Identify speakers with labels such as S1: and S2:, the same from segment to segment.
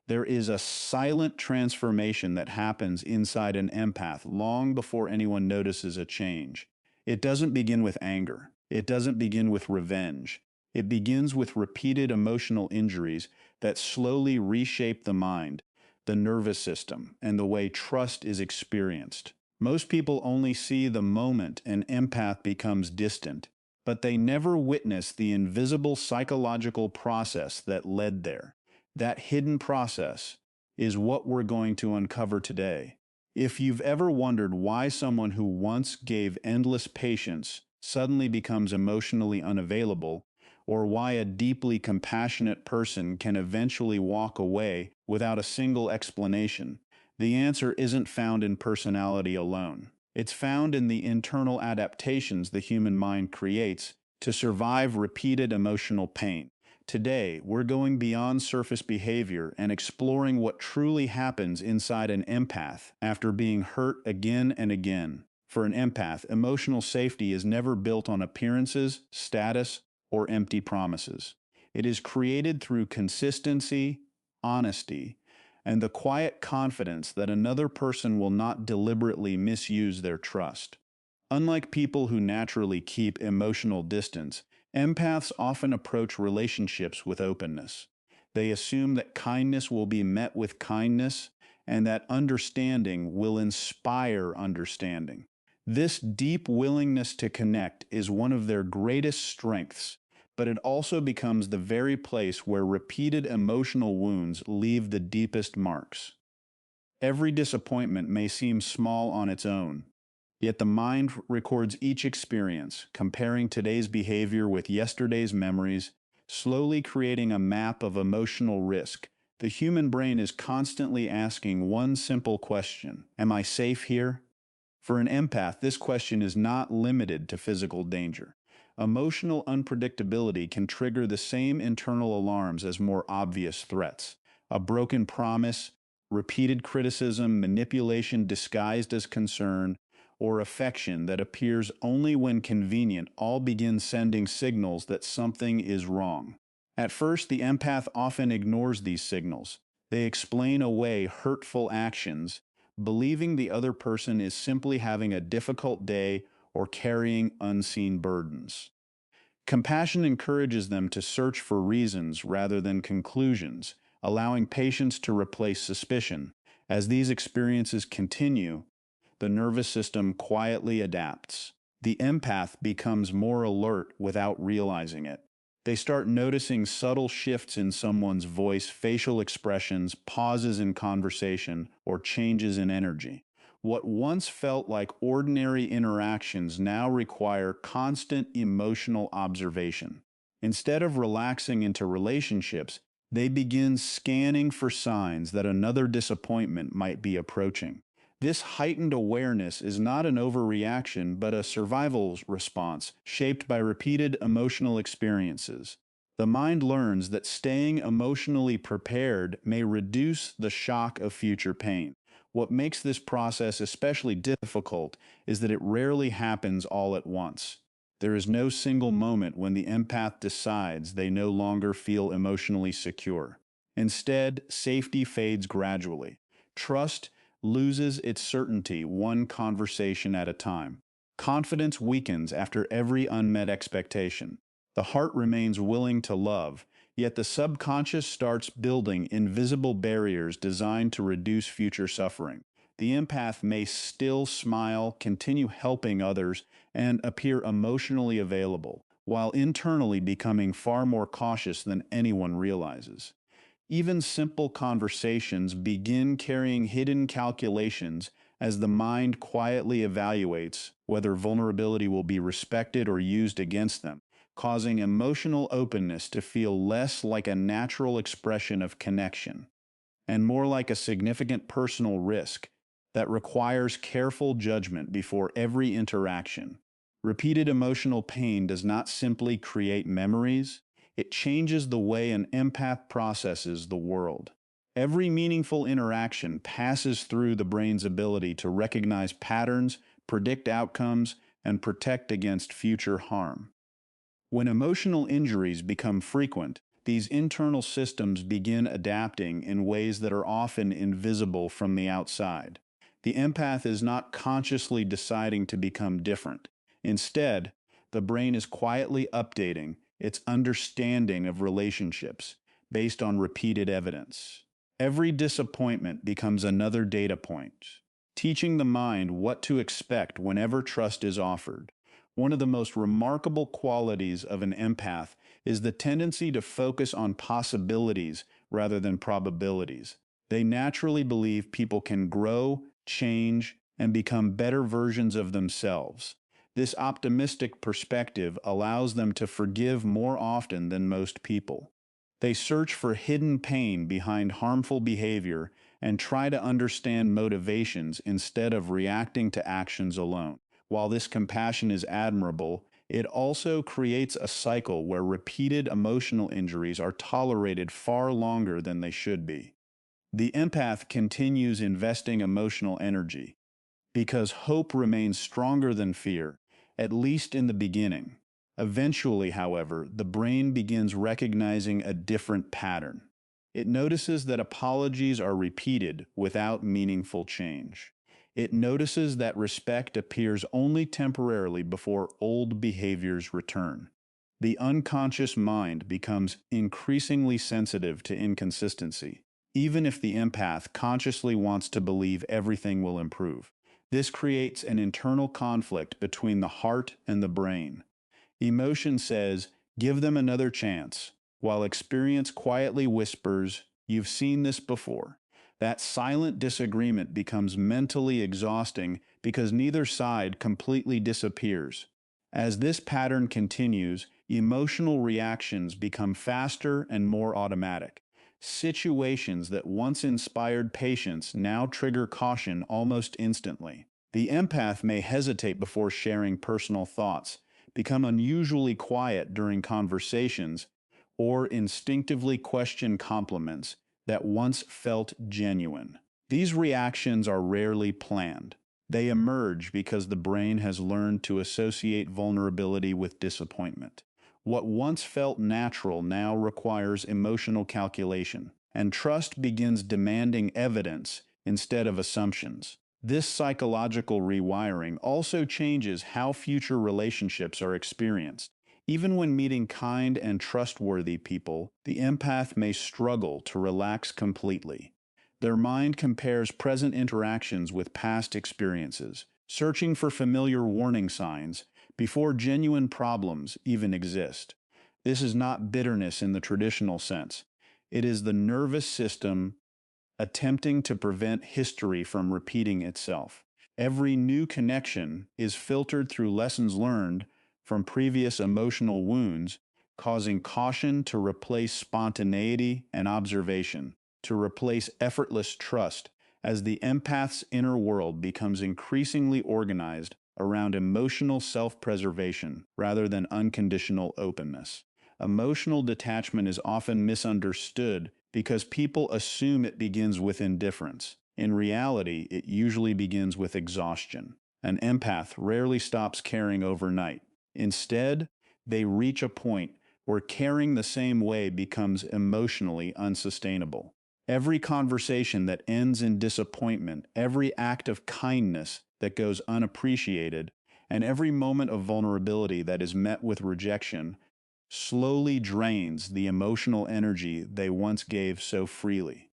S1: There is a silent transformation that happens inside an empath long before anyone notices a change. It doesn't begin with anger. It doesn't begin with revenge. It begins with repeated emotional injuries that slowly reshape the mind, the nervous system, and the way trust is experienced. Most people only see the moment an empath becomes distant, but they never witness the invisible psychological process that led there. That hidden process is what we're going to uncover today. If you've ever wondered why someone who once gave endless patience suddenly becomes emotionally unavailable, or why a deeply compassionate person can eventually walk away without a single explanation, the answer isn't found in personality alone. It's found in the internal adaptations the human mind creates to survive repeated emotional pain. Today, we're going beyond surface behavior and exploring what truly happens inside an empath after being hurt again and again. For an empath, emotional safety is never built on appearances, status, or empty promises. It is created through consistency, honesty, and the quiet confidence that another person will not deliberately misuse their trust. Unlike people who naturally keep emotional distance, empaths often approach relationships with openness. They assume that kindness will be met with kindness and that understanding will inspire understanding. This deep willingness to connect is one of their greatest strengths, but it also becomes the very place where repeated emotional wounds leave the deepest marks. Every disappointment may seem small on its own, yet the mind records each experience, comparing today's behavior with yesterday's memories, slowly creating a map of emotional risk. The human brain is constantly asking one simple question: am I safe here? For an empath, this question is not limited to physical danger. Emotional unpredictability can trigger the same internal alarms as more obvious threats. A broken promise, repeated criticism, manipulation disguised as concern, or affection that appears only when convenient all begin sending signals that something is wrong. At first, the empath often ignores these signals. They explain away hurtful actions, believing the other person is simply having a difficult day or carrying unseen burdens. Compassion encourages them to search for reasons rather than conclusions, allowing patience to replace suspicion. As these experiences continue, the nervous system quietly adapts. The empath becomes more alert without realizing it. They start noticing subtle shifts in someone's voice, facial expressions, pauses in conversation, or changes in energy. What once felt like ordinary interactions now require constant emotional observation. Instead of relaxing into relationships, they begin scanning for signs that another disappointment might be approaching. This heightened awareness is not an overreaction, but a survival response shaped by repeated emotional experiences. The mind learns that staying emotionally prepared may reduce the shock of future pain. What makes this process especially difficult is that it rarely happens all at once. There is no single moment when the empath decides they no longer feel emotionally secure. Instead, safety fades gradually. Trust loses its certainty one conversation at a time. Confidence weakens after every unmet expectation. The heart remains willing to love, yet the subconscious starts building invisible barriers designed to reduce future suffering. The empath may still smile, continue helping others, and appear emotionally available, while internally becoming far more cautious than anyone realizes. Even simple conversations begin carrying hidden calculations as the mind quietly evaluates whether vulnerability will be respected or used against them, causing emotional openness to feel less like a natural expression of connection and more like a significant personal risk that requires careful judgment before every interaction. Repeated emotional pain does not simply create memories, it changes the way an empath processes the world. Every meaningful interaction passes through the brain's ability to recognize patterns, predict outcomes, and protect against future harm. When emotional injuries become frequent, these internal systems begin adapting in ways that are often invisible from the outside. The empath is not consciously deciding to become different. Instead, the brain is quietly updating its understanding of relationships based on repeated evidence. Every disappointment becomes another data point, teaching the mind what to expect whenever trust is offered. One of the most remarkable qualities of an empath is the tendency to focus on possibilities rather than probabilities. They naturally believe people can grow, change, and become better versions of themselves. This optimistic perspective allows them to forgive more often than most people. They search for hidden pain behind harmful behavior and try to understand motivations instead of reacting to actions alone. While this compassion is admirable, it also creates a cycle where repeated emotional injuries are tolerated far longer than they should be. The empath continues investing emotional energy because hope remains stronger than fear, at least in the beginning. Eventually, however, the brain begins recognizing a different pattern. It notices that apologies are repeated without meaningful change. It notices that respect appears only temporarily before old behaviors return. The unconscious mind becomes increasingly sensitive to inconsistency, even if the empath consciously wants to believe everything will improve. This creates an internal conflict between the heart and the brain. Emotion says, give them another chance, while experience quietly whispers, you've seen this before. That silent disagreement becomes mentally exhausting because neither side completely disappears. As this pattern continues, emotional reactions become faster and more automatic. Situations that once inspired patience now trigger caution almost instantly. The empath may hesitate before sharing personal thoughts, become unusually quiet during conversations, or instinctively question compliments that once felt genuine. These reactions are rarely planned. They emerge because the brain has learned to associate vulnerability with disappointment. What once felt natural now requires emotional calculation, and trust begins demanding evidence instead of assumptions. This psychological rewiring also changes how future relationships are experienced. Even when meeting kind and trustworthy people, the empath may struggle to relax completely. Their mind compares present interactions with past experiences, searching for familiar warning signs before genuine problems even exist. This is not bitterness in the traditional sense. It is the nervous system attempting to prevent history from repeating itself. Every new connection is filtered through lessons learned from previous emotional wounds, causing caution to replace spontaneity and observation, to replace effortless trust, as the empath's inner world becomes increasingly organized around emotional self-preservation rather than unconditional openness. Emotional detachment is often misunderstood because people assume it begins with indifference. In reality, it usually begins with exhaustion. An empath rarely stops caring overnight. Instead, they reach a point where caring the same way becomes emotionally unsustainable. Every conversation that ends in disappointment, every act of kindness that goes unappreciated, and every moment of vulnerability that is met with rejection slowly drains the emotional energy they once gave so freely.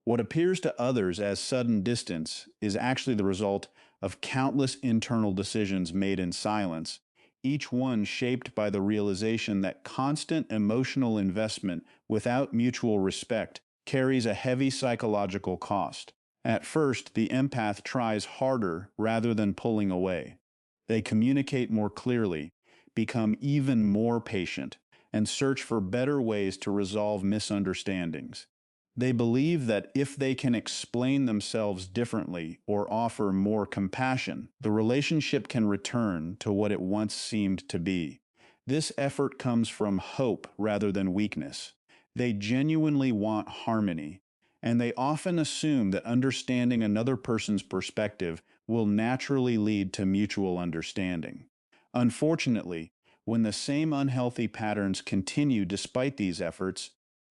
S1: What appears to others as sudden distance is actually the result of countless internal decisions made in silence, each one shaped by the realization that constant emotional investment without mutual respect carries a heavy psychological cost. At first, the empath tries harder rather than pulling away. They communicate more clearly, become even more patient, and search for better ways to resolve misunderstandings. They believe that if they can explain themselves differently or offer more compassion, the relationship can return to what it once seemed to be. This effort comes from hope rather than weakness. They genuinely want harmony, and they often assume that understanding another person's perspective will naturally lead to mutual understanding. Unfortunately, when the same unhealthy patterns continue despite these efforts,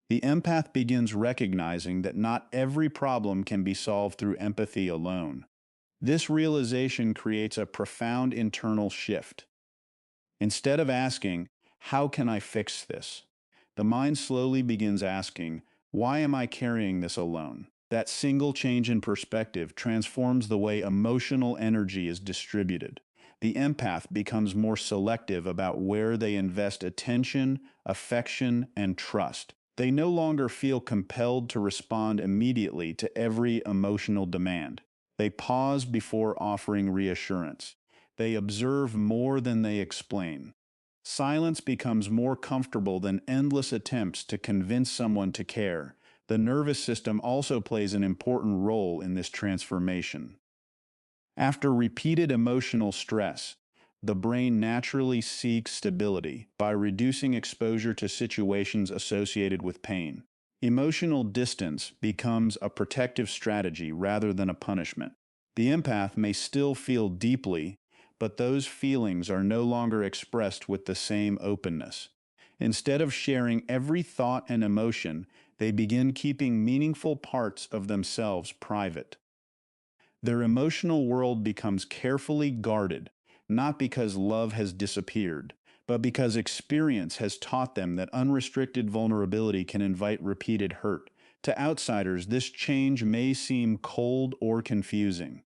S1: The empath begins recognizing that not every problem can be solved through empathy alone. This realization creates a profound internal shift. Instead of asking, "How can I fix this?" the mind slowly begins asking, "Why am I carrying this alone?" That single change in perspective transforms the way emotional energy is distributed. The empath becomes more selective about where they invest attention, affection, and trust. They no longer feel compelled to respond immediately to every emotional demand. They pause before offering reassurance. They observe more than they explain. Silence becomes more comfortable than endless attempts to convince someone to care. The nervous system also plays an important role in this transformation. After repeated emotional stress, the brain naturally seeks stability by reducing exposure to situations associated with pain. Emotional distance becomes a protective strategy rather than a punishment. The empath may still feel deeply, but those feelings are no longer expressed with the same openness. Instead of sharing every thought and emotion, they begin keeping meaningful parts of themselves private. Their emotional world becomes carefully guarded, not because love has disappeared, but because experience has taught them that unrestricted vulnerability can invite repeated hurt. To outsiders, this change may seem cold or confusing.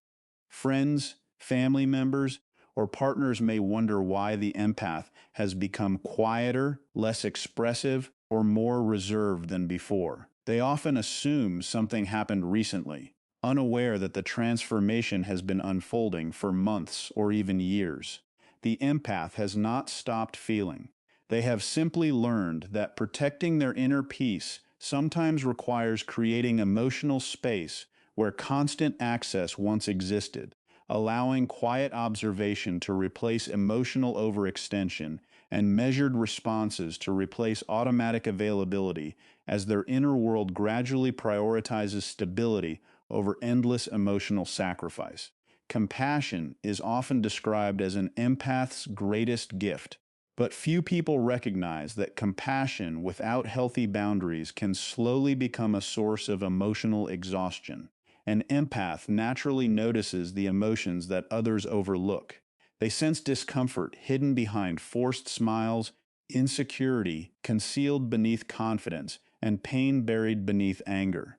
S1: Friends, family members, or partners may wonder why the empath has become quieter, less expressive, or more reserved than before. They often assume something happened recently, unaware that the transformation has been unfolding for months or even years. The empath has not stopped feeling. They have simply learned that protecting their inner peace sometimes requires creating emotional space where constant access once existed, allowing quiet observation to replace emotional overextension and measured responses to replace automatic availability as their inner world gradually prioritizes stability over endless emotional sacrifice. Compassion is often described as an empath's greatest gift, but few people recognize that compassion without healthy boundaries can slowly become a source of emotional exhaustion. An empath naturally notices the emotions that others overlook. They sense discomfort hidden behind forced smiles, insecurity concealed beneath confidence, and pain buried beneath anger.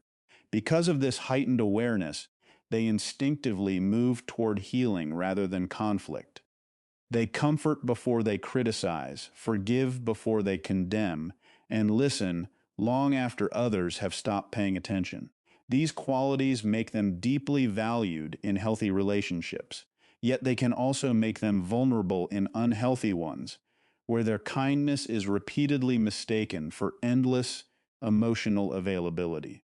S1: Because of this heightened awareness, they instinctively move toward healing rather than conflict. They comfort before they criticize, forgive before they condemn, and listen long after others have stopped paying attention. These qualities make them deeply valued in healthy relationships, yet they can also make them vulnerable in unhealthy ones, where their kindness is repeatedly mistaken for endless emotional availability.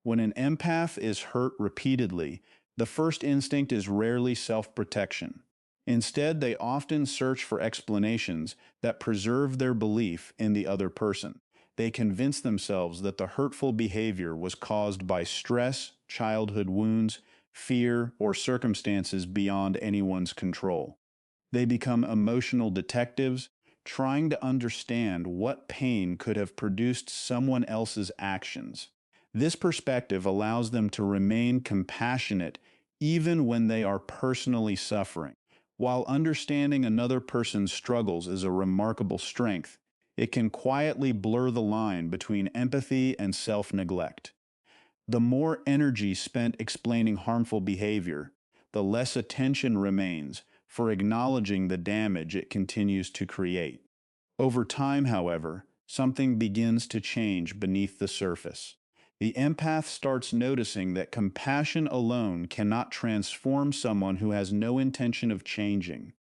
S1: When an empath is hurt repeatedly, the first instinct is rarely self-protection. Instead, they often search for explanations that preserve their belief in the other person. They convince themselves that the hurtful behavior was caused by stress, childhood wounds, fear, or circumstances beyond anyone's control. They become emotional detectives, trying to understand what pain could have produced someone else's actions. This perspective allows them to remain compassionate even when they are personally suffering. While understanding another person's struggles is a remarkable strength, it can quietly blur the line between empathy and self-neglect. The more energy spent explaining harmful behavior, the less attention remains for acknowledging the damage it continues to create. Over time, however, something begins to change beneath the surface. The empath starts noticing that compassion alone cannot transform someone who has no intention of changing.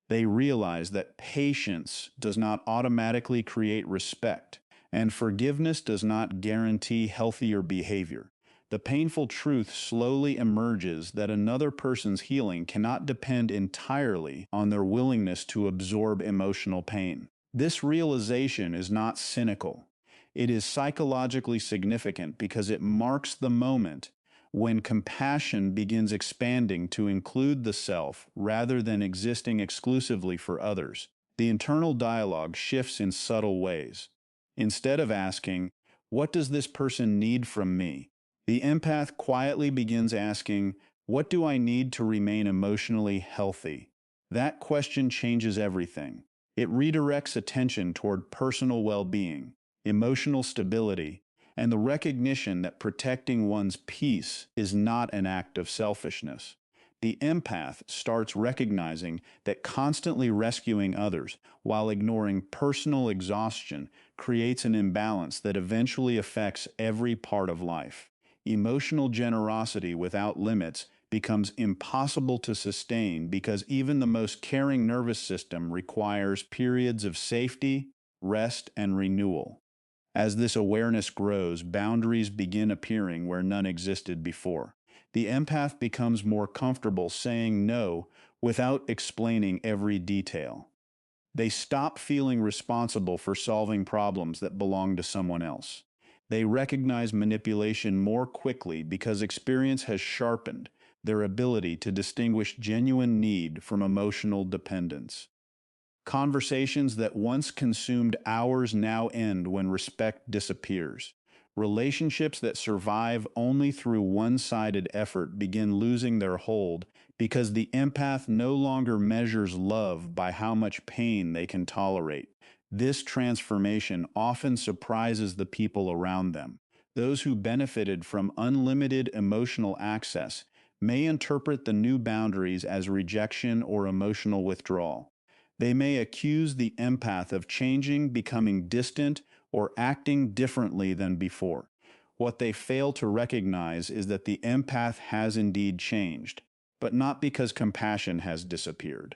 S1: They realize that patience does not automatically create respect, and forgiveness does not guarantee healthier behavior. The painful truth slowly emerges that another person's healing cannot depend entirely on their willingness to absorb emotional pain. This realization is not cynical. It is psychologically significant because it marks the moment when compassion begins expanding to include the self rather than existing exclusively for others. The internal dialogue shifts in subtle ways. Instead of asking, What does this person need from me? The empath quietly begins asking, what do I need to remain emotionally healthy? That question changes everything. It redirects attention toward personal well-being, emotional stability, and the recognition that protecting one's peace is not an act of selfishness. The empath starts recognizing that constantly rescuing others while ignoring personal exhaustion creates an imbalance that eventually affects every part of life. Emotional generosity without limits becomes impossible to sustain because even the most caring nervous system requires periods of safety, rest, and renewal. As this awareness grows, boundaries begin appearing where none existed before. The empath becomes more comfortable saying no without explaining every detail. They stop feeling responsible for solving problems that belong to someone else. They recognize manipulation more quickly because experience has sharpened their ability to distinguish genuine need from emotional dependence. Conversations that once consumed hours now end when respect disappears. Relationships that survive only through one-sided effort begin losing their hold because the empath no longer measures love by how much pain they can tolerate. This transformation often surprises the people around them. Those who benefited from unlimited emotional access may interpret the new boundaries as rejection or emotional withdrawal. They may accuse the empath of changing, becoming distant, or acting differently than before. What they fail to recognize is that the empath has indeed changed, but not because compassion has disappeared.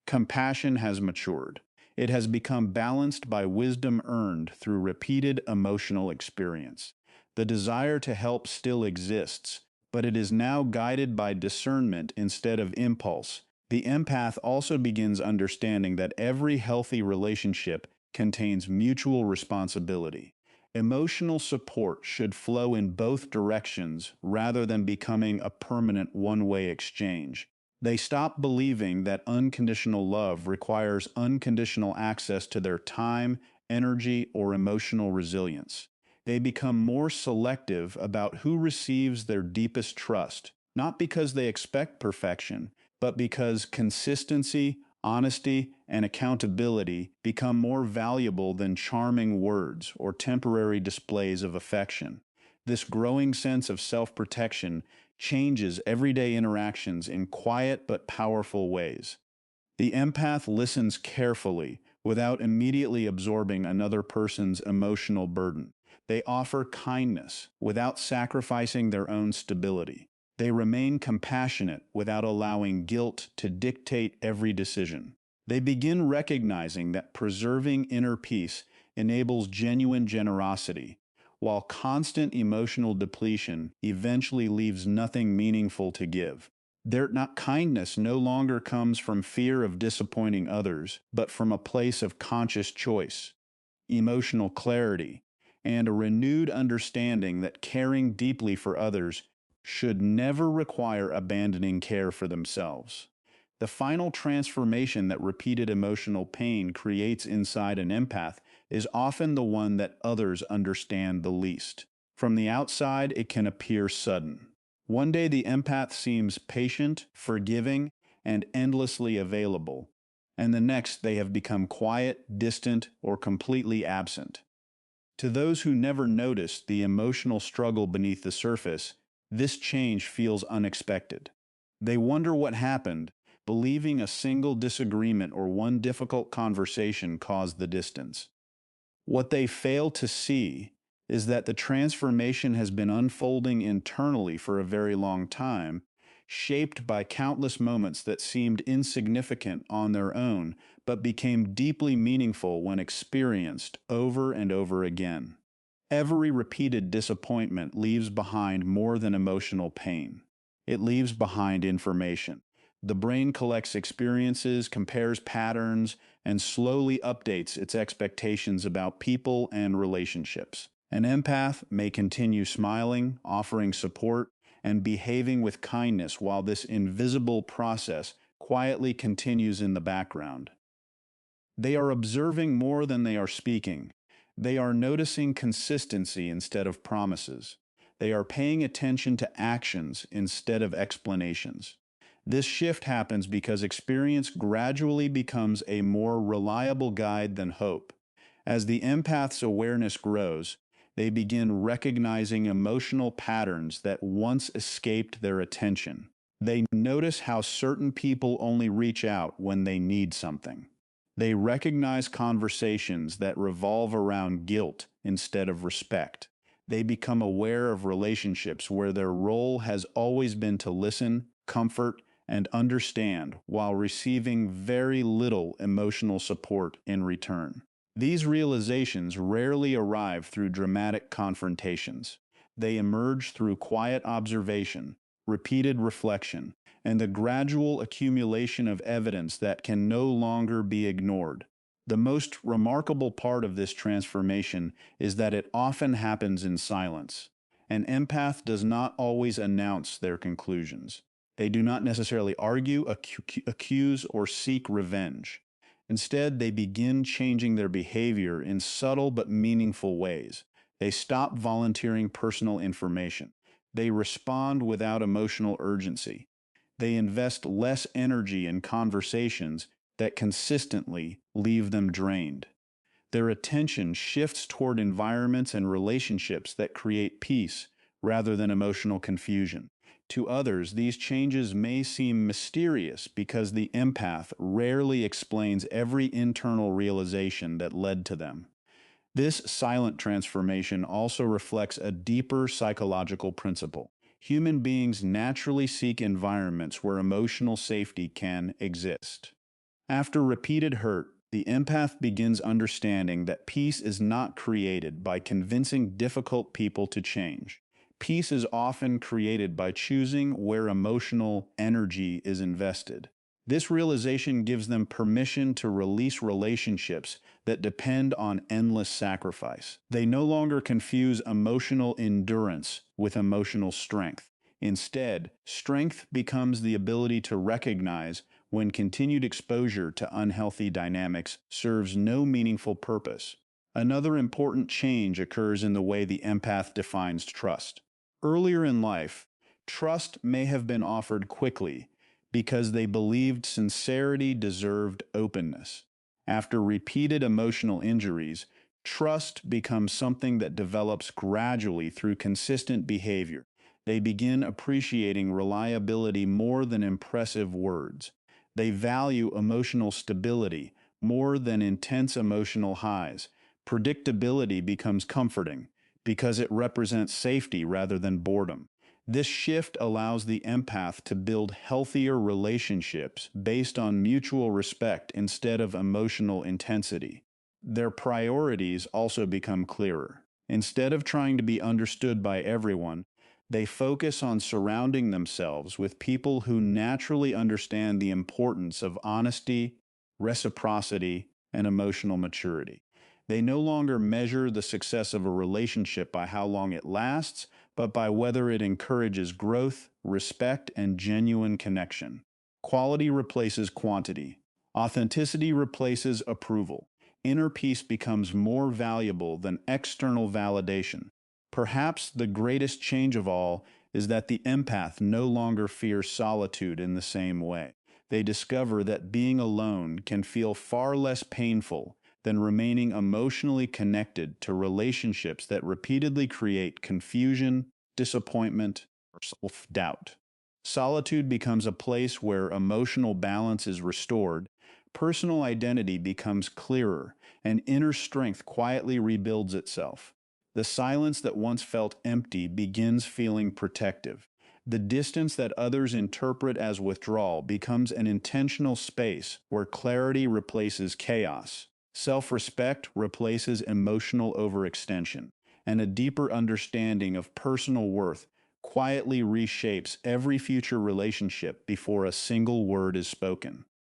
S1: Compassion has matured. It has become balanced by wisdom earned through repeated emotional experience. The desire to help still exists, but it is now guided by discernment instead of impulse. The empath also begins understanding that every healthy relationship contains mutual responsibility. Emotional support should flow in both directions rather than becoming a permanent one-way exchange. They stop believing that unconditional love requires unconditional access to their time, energy, or emotional resilience. They become more selective about who receives their deepest trust, not because they expect perfection, but because consistency, honesty, and accountability become more valuable than charming words or temporary displays of affection. This growing sense of self-protection changes everyday interactions in quiet but powerful ways. The empath listens carefully without immediately absorbing another person's emotional burden. They offer kindness without sacrificing their own stability. They remain compassionate without allowing guilt to dictate every decision. They begin recognizing that preserving inner peace enables genuine generosity, while constant emotional depletion eventually leaves nothing meaningful to give. Their not kindness no longer comes from fear of disappointing others, but from a place of conscious choice, emotional clarity, and a renewed understanding that caring deeply for others should never require abandoning care for themselves. The final transformation that repeated emotional pain creates inside an empath is often the one that others understand the least. From the outside, it can appear sudden. One day the empath seems patient, forgiving, and endlessly available, and the next they have become quiet, distant, or completely absent. To those who never noticed the emotional struggle beneath the surface, this change feels unexpected. They wonder what happened, believing a single disagreement or one difficult conversation caused the distance. What they fail to see is that the transformation has been unfolding internally for a very long time, shaped by countless moments that seemed insignificant on their own, but became deeply meaningful when experienced over and over again. Every repeated disappointment leaves behind more than emotional pain. It leaves behind information. The brain collects experiences, compares patterns, and slowly updates its expectations about people and relationships. An empath may continue smiling, offering support, and behaving with kindness while this invisible process quietly continues in the background. They are observing more than they are speaking, They are noticing consistency instead of promises. They are paying attention to actions instead of explanations. This shift happens because experience gradually becomes a more reliable guide than hope. As the empath's awareness grows, they begin recognizing emotional patterns that once escaped their attention. They notice how certain people only reach out when they need something. They recognize conversations that revolve around guilt instead of respect. They become aware of relationships where their role has always been to listen, comfort, and understand while receiving very little emotional support in return. These realizations rarely arrive through dramatic confrontations. They emerge through quiet observation, repeated reflection, and the gradual accumulation of evidence that can no longer be ignored. The most remarkable part of this transformation is that it often happens in silence. An empath does not always announce their conclusions. They do not necessarily argue, accuse, or seek revenge. Instead, they begin changing their behavior in subtle but meaningful ways. They stop volunteering personal information. They respond without emotional urgency. They invest less energy in conversations that consistently leave them drained. Their attention shifts toward environments and relationships that create peace rather than emotional confusion. To others, these changes may seem mysterious because the empath rarely explains every internal realization that led to them. This silent transformation also reflects a deeper psychological principle. Human beings naturally seek environments where emotional safety can exist. After repeated hurt, the empath begins understanding that peace is not created by convincing difficult people to change. Peace is often created by choosing where emotional energy is invested. This realization gives them permission to release relationships that depend on endless sacrifice. They no longer confuse emotional endurance with emotional strength. Instead, strength becomes the ability to recognize when continued exposure to unhealthy dynamics serves no meaningful purpose. Another important change occurs in the way the empath defines trust. Earlier in life, trust may have been offered quickly because they believed sincerity deserved openness. After repeated emotional injuries, trust becomes something that develops gradually through consistent behavior. They begin appreciating reliability more than impressive words. They value emotional stability more than intense emotional highs. Predictability becomes comforting because it represents safety rather than boredom. This shift allows the empath to build healthier relationships based on mutual respect instead of emotional intensity. Their priorities also become clearer. Instead of trying to be understood by everyone, they focus on surrounding themselves with people who naturally understand the importance of honesty, reciprocity, and emotional maturity. They no longer measure the success of a relationship by how long it lasts, but by whether it encourages growth, respect, and genuine connection. Quality replaces quantity. Authenticity replaces approval. Inner peace becomes more valuable than external validation. Perhaps the greatest change of all is that the empath no longer fears solitude in the same way. They discover that being alone can feel far less painful than remaining emotionally connected to relationships that repeatedly create confusion, disappointment, or self-doubt. Solitude becomes a place where emotional balance is restored, personal identity becomes clearer, and inner strength quietly rebuilds itself. The silence that once felt empty begins feeling protective. The distance that others interpret as withdrawal becomes an intentional space where clarity replaces chaos. Self-respect replaces emotional overextension, and a deeper understanding of personal worth quietly reshapes every future relationship before a single word is spoken.